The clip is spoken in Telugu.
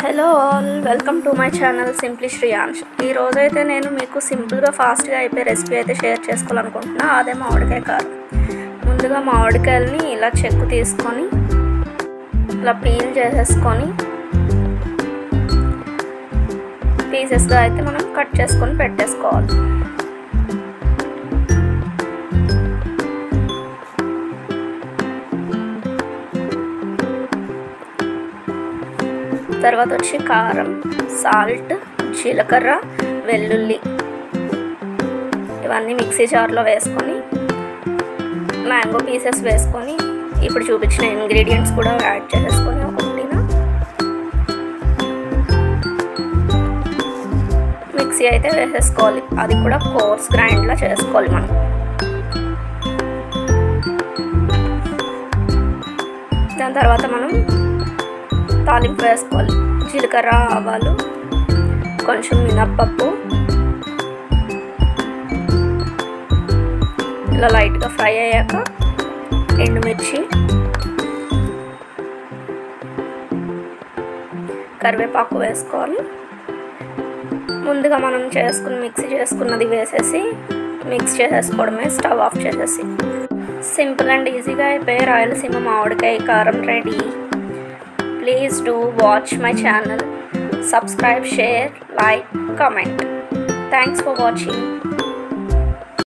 Hello all, welcome to my channel simply Shreyansh. ఈ రోజైతే నేను మీకు సింపుల్గా ఫాస్ట్గా అయిపోయే రెసిపీ అయితే షేర్ చేసుకోవాలనుకుంటున్నా. అదే మామిడికాయ కారం. ముందుగా మామిడికాయలని ఇలా చెక్కు తీసుకొని ఇలా పీల్ చేసేసుకొని పీసెస్గా అయితే మనం కట్ చేసుకొని పెట్టేసుకోవాలి. తర్వాత వచ్చి కారం, సాల్ట్, జీలకర్ర, వెల్లుల్లి ఇవన్నీ మిక్సీ జార్లో వేసుకొని మ్యాంగో పీసెస్ వేసుకొని ఇప్పుడు చూపించిన ఇంగ్రీడియంట్స్ కూడా యాడ్ చేసేసుకొని ఒకటిన మిక్సీ అయితే వేసేసుకోవాలి. అది కూడా కోర్స్ గ్రైండ్లా చేసుకోవాలి మనం. దాని తర్వాత మనం తాలింపు వేసుకోవాలి. జీలకర్ర, ఆవాలు, కొంచెం మినప్పప్పు ఇలా లైట్గా ఫ్రై అయ్యాక ఎండుమిర్చి, కరివేపాకు వేసుకోవాలి. ముందుగా మనం మిక్సీ చేసుకున్నది వేసేసి మిక్స్ చేసేసుకోవడమే, స్టవ్ ఆఫ్ చేసేసి. సింపుల్ అండ్ ఈజీగా అయిపోయే రాయలసీమ మామిడికాయ కారం ready. Please do watch my channel, subscribe, share, like, comment. Thanks for watching.